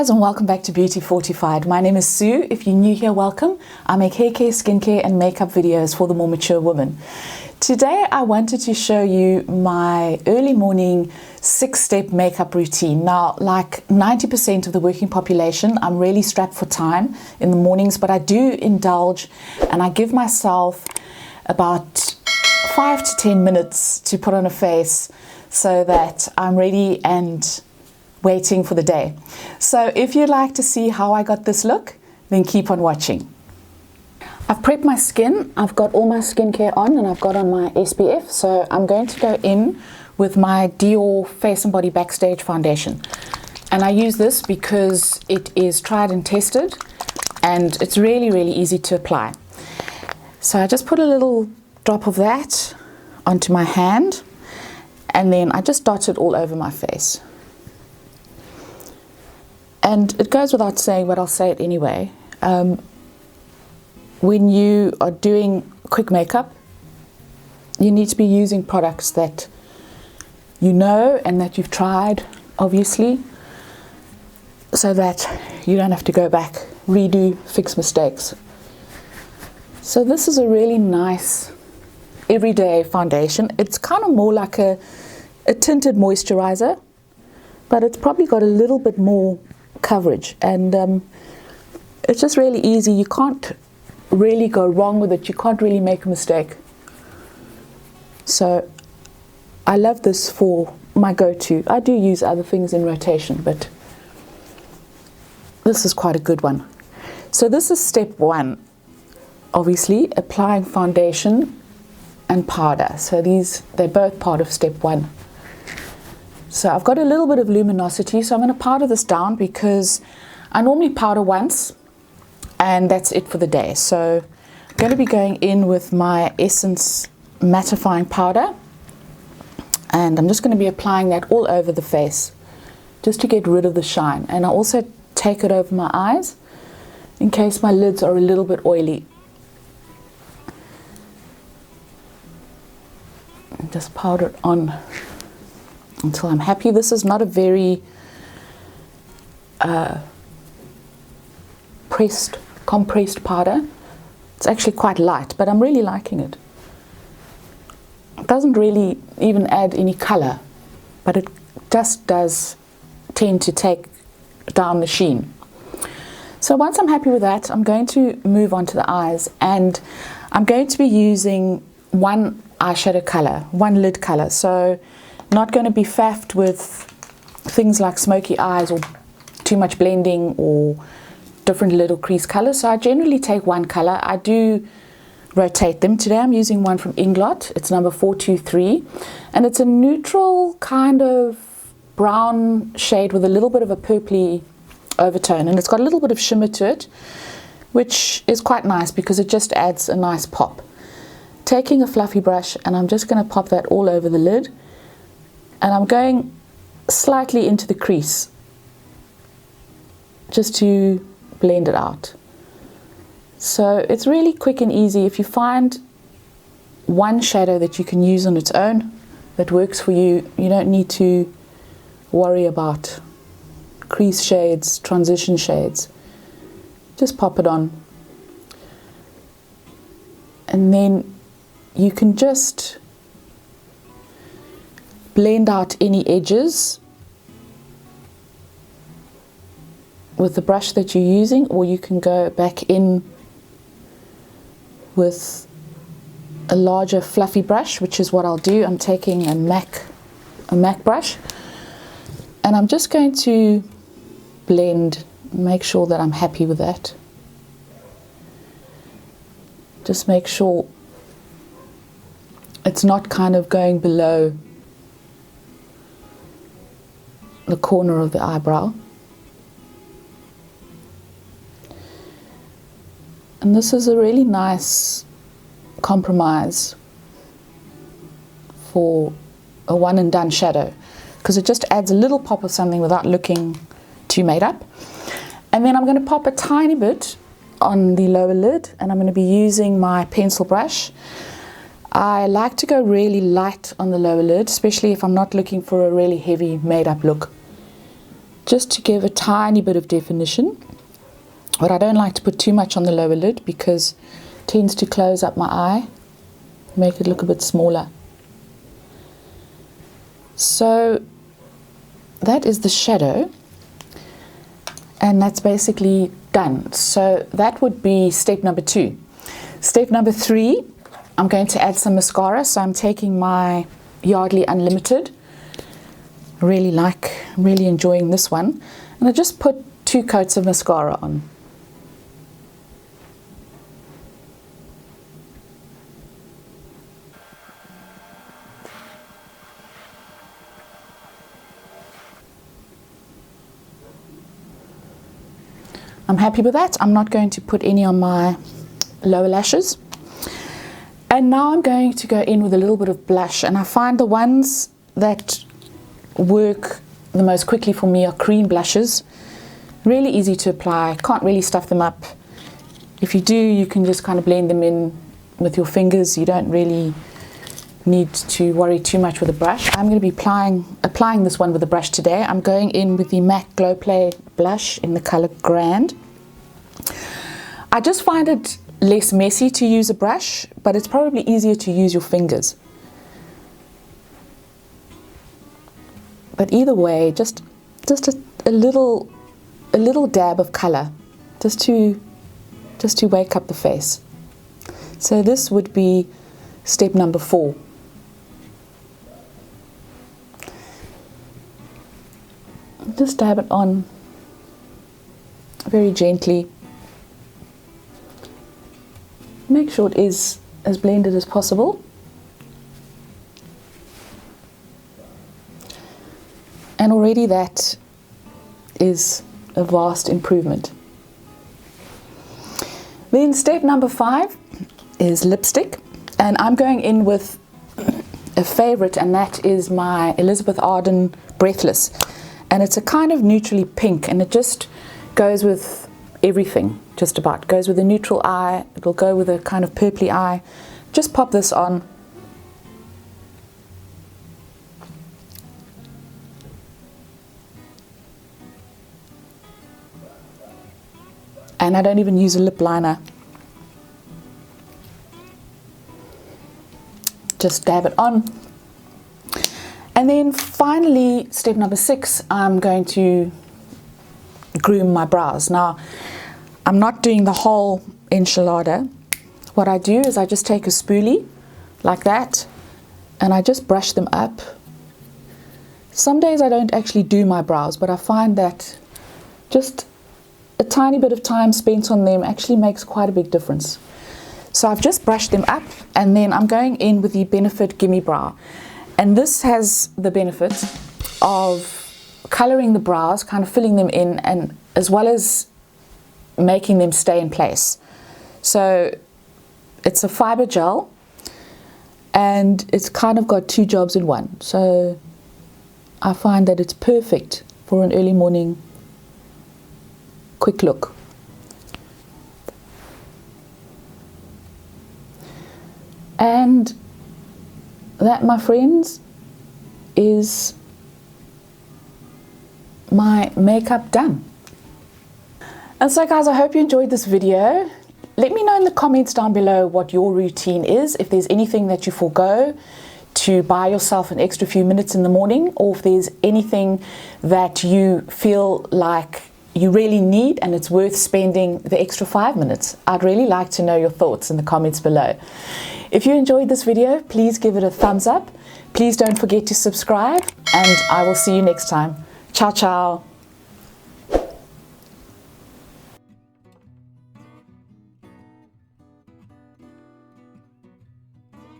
guys, and welcome back to Beauty Fortified. My name is Sue. If you're new here, welcome. I make hair care, skincare and makeup videos for the more mature woman. Today I wanted to show you my early morning 6-step makeup routine. Now, like 90% of the working population, I'm really strapped for time in the mornings, but I do indulge and I give myself about 5 to 10 minutes to put on a face so that I'm ready and waiting for the day. So if you'd like to see how I got this look, then keep on watching. I've prepped my skin. I've got all my skincare on and I've got on my SPF. So I'm going to go in with my Dior Face and Body Backstage foundation. And I use this because it is tried and tested and it's really, really easy to apply. So I just put a little drop of that onto my hand and then I just dot it all over my face. And it goes without saying, but I'll say it anyway. When you are doing quick makeup, you need to be using products that you know and that you've tried, obviously, so that you don't have to go back, redo, fix mistakes. So this is a really nice everyday foundation. It's kind of more like a tinted moisturizer, but it's probably got a little bit more coverage, and it's just really easy. You can't really go wrong with it. You can't really make a mistake. So I love this for my go-to. I do use other things in rotation, but this is quite a good one. So this is step one, obviously applying foundation and powder. So they're both part of step one. So I've got a little bit of luminosity, so I'm going to powder this down because I normally powder once and that's it for the day. So I'm going to be going in with my Essence mattifying powder and I'm just going to be applying that all over the face just to get rid of the shine. And I also take it over my eyes in case my lids are a little bit oily. And just powder it on until I'm happy. This is not a very compressed powder. It's actually quite light, but I'm really liking it. It doesn't really even add any color, but it just does tend to take down the sheen. So once I'm happy with that, I'm going to move on to the eyes, and I'm going to be using one eyeshadow color, one lid color. So not going to be faffed with things like smoky eyes or too much blending or different little crease colors. So I generally take one color. I do rotate them. Today I'm using one from Inglot. It's number 423 and it's a neutral kind of brown shade with a little bit of a purpley overtone, and it's got a little bit of shimmer to it, which is quite nice because it just adds a nice pop. Taking a fluffy brush, and I'm just going to pop that all over the lid. And I'm going slightly into the crease just to blend it out. So it's really quick and easy. If you find one shadow that you can use on its own that works for you, you don't need to worry about crease shades, transition shades. Just pop it on. And then you can just blend out any edges with the brush that you're using, or you can go back in with a larger fluffy brush, which is what I'll do. I'm taking a MAC brush and I'm just going to blend, make sure that I'm happy with that. Just make sure it's not kind of going below the corner of the eyebrow. And this is a really nice compromise for a one and done shadow because it just adds a little pop of something without looking too made up. And then I'm going to pop a tiny bit on the lower lid, and I'm going to be using my pencil brush. I like to go really light on the lower lid, especially if I'm not looking for a really heavy made up look. just to give a tiny bit of definition. But I don't like to put too much on the lower lid because it tends to close up my eye, make it look a bit smaller. So that is the shadow, and that's basically done. So that would be step number 2. Step number 3, I'm going to add some mascara. So I'm taking my Lóreal Unlimited. I really enjoying this one. And I just put 2 coats of mascara on. I'm happy with that. I'm not going to put any on my lower lashes. And now I'm going to go in with a little bit of blush, and I find the ones that work the most quickly for me are cream blushes. Really easy to apply, can't really stuff them up. If you do, you can just kind of blend them in with your fingers. You don't really need to worry too much with a brush. I'm going to be applying this one with a brush today. I'm going in with the MAC Glow Play blush in the color Grand. I just find it less messy to use a brush, but it's probably easier to use your fingers. But either way, just a little dab of color, just to wake up the face. So this would be step number 4. Just dab it on very gently. Make sure it is as blended as possible. And already that is a vast improvement. Then step number 5 is lipstick. And I'm going in with a favorite, and that is my Elizabeth Arden Breathless. And it's a kind of neutrally pink, and it just goes with everything, just about. Goes with a neutral eye, it'll go with a kind of purpley eye. Just pop this on. And I don't even use a lip liner. Just dab it on. And then finally, step number 6, I'm going to groom my brows. Now, I'm not doing the whole enchilada. What I do is I just take a spoolie like that, and I just brush them up. Some days I don't actually do my brows, but I find that just a tiny bit of time spent on them actually makes quite a big difference. So I've just brushed them up, and then I'm going in with the Benefit Gimme Brow. And this has the benefit of coloring the brows, kind of filling them in, and as well as making them stay in place. So it's a fiber gel, and it's kind of got 2 jobs in one. So I find that it's perfect for an early morning quick look. And that, my friends, is my makeup done. And so guys, I hope you enjoyed this video. Let me know in the comments down below what your routine is, if there's anything that you forego to buy yourself an extra few minutes in the morning, or if there's anything that you feel like you really need and it's worth spending the extra 5 minutes. I'd really like to know your thoughts in the comments below. If you enjoyed this video, please give it a thumbs up. Please don't forget to subscribe, and I will see you next time. Ciao, ciao.